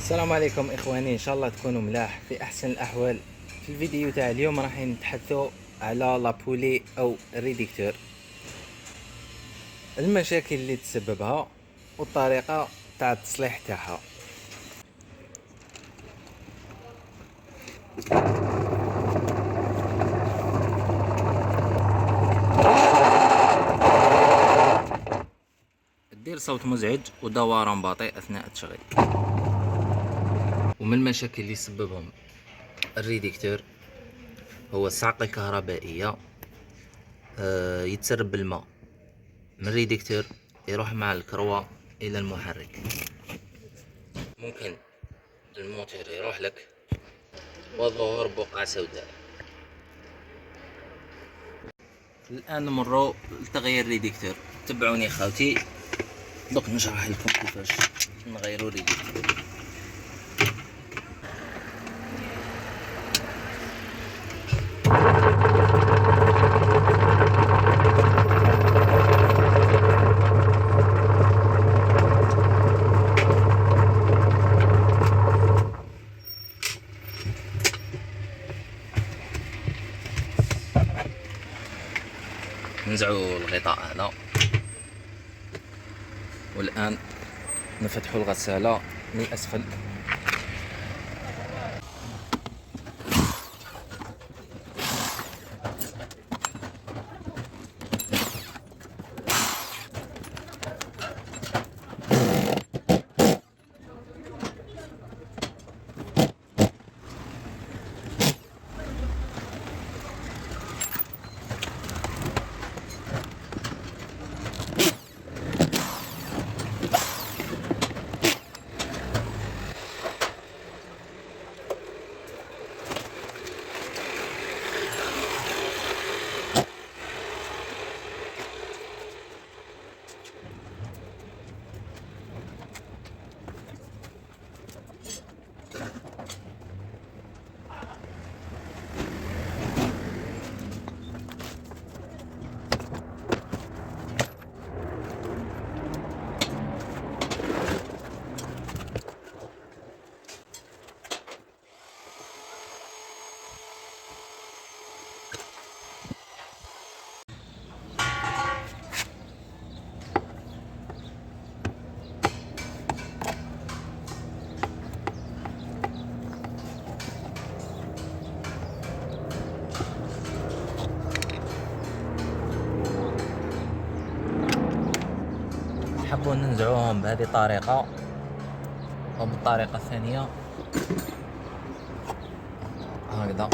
السلام عليكم اخواني، ان شاء الله تكونوا ملاح في احسن الاحوال. في الفيديو تاع اليوم راح نتحدثوا على لابولي او الريديكتور، المشاكل اللي تسببها والطريقه تاع التصليح تاعها. دير صوت مزعج ودوران بطيء اثناء التشغيل. ومن المشاكل اللي يسببهم الريديكتور هو الصعقة الكهربائية. يتسرب الماء من الريديكتور يروح مع الكروة الى المحرك، ممكن الموتور يروح لك وظهور بقعة سوداء. الان نمروا لتغيير الريديكتور. تبعوني خاوتي، دوك نشرح لكم كيفاش نغيروا الريديكتور. نزعوا الغطاء هذا، والآن نفتحوا الغسالة من الأسفل. حبوا ننزعوهم بهذه الطريقة أو بالطريقة الثانية هكذا.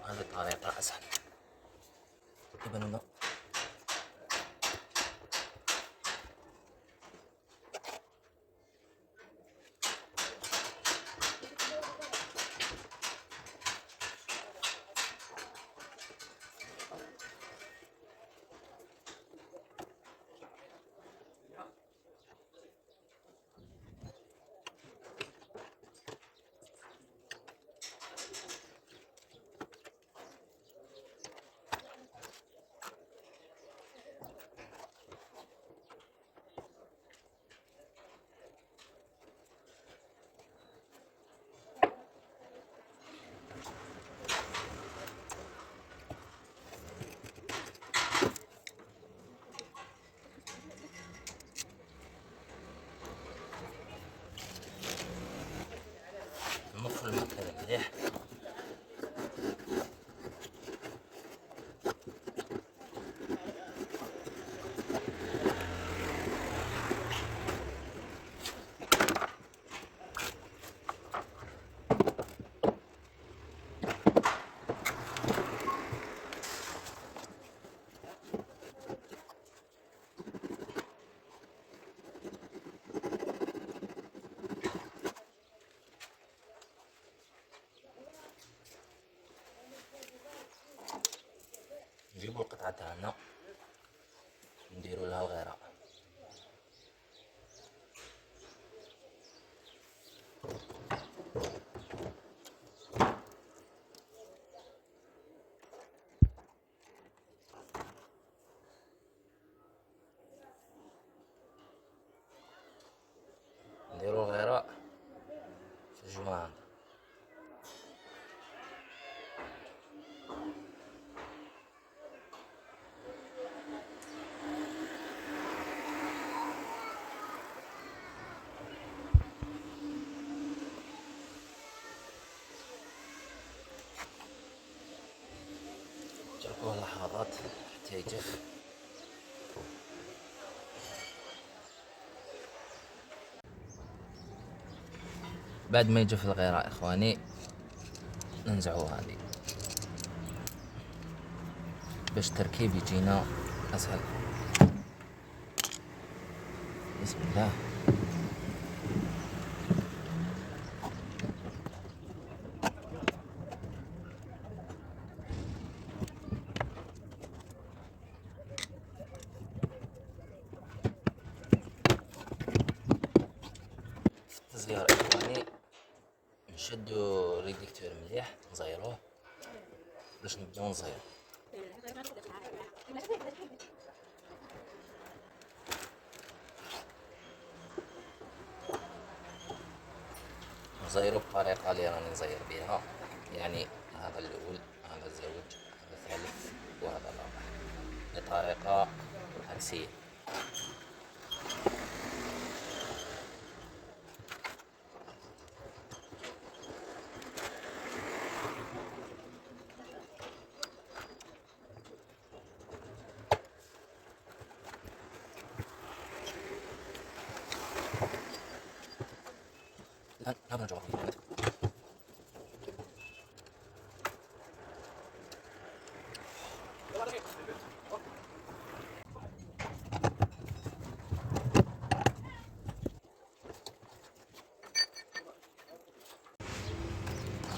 هذه الطريقة أسهل. تبان هنا نجيبو القطعة تاعنا نديرو لها الغيرة. نديرو الغيرة في الجوانب. نتركوه لحظات حتى يجف. بعد ما يجف الغيرة اخواني ننزعو هذه باش التركيب يجينا اسهل. بسم الله. في التزيار اخواني نشدو ريديكتور مليح نزيروه باش نبداو نزيرو. نزيرو بطريقة اللي راني نزير بها، يعني هذا الاول، هذا الزوج، هذا الثالث، وهذا الرابع، بطريقة عكسية. الآن نرجع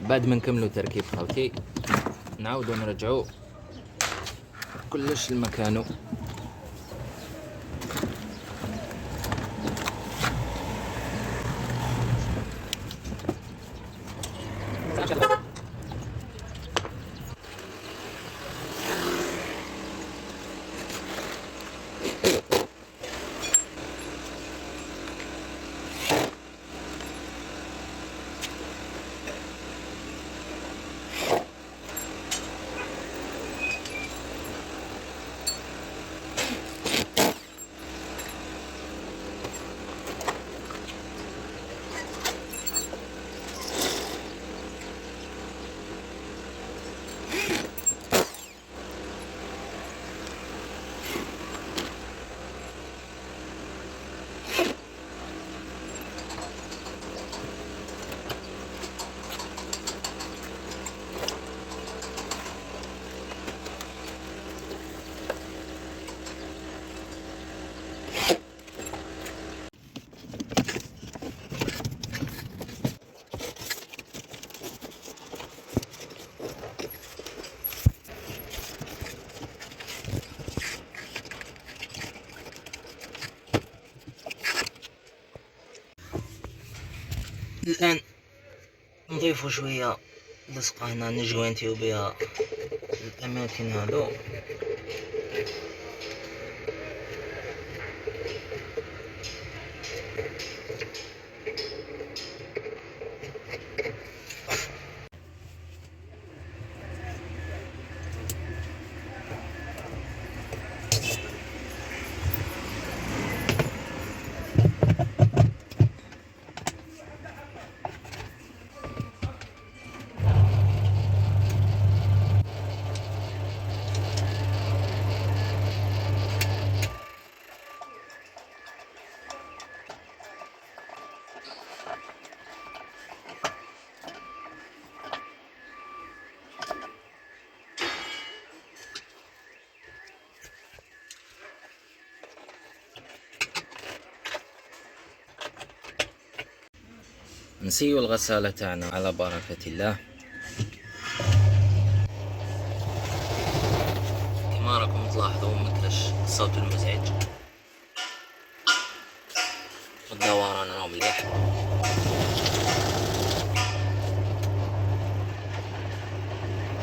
بعد ما نكملوا تركيب خوتي نعاودوا نرجعوا كلش لمكانه. الآن نضيفو شوية لصقة هنا نجوانتيو بها الأماكن هادو. نسيو الغسالة تاعنا على بركة الله. تلاحظوا مكلش الصوت المزعج والدوران راهو مليح.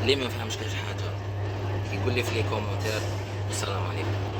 اللي ما فهمش كاش حاجة يقول لي في لي كومونتير. والسلام عليكم.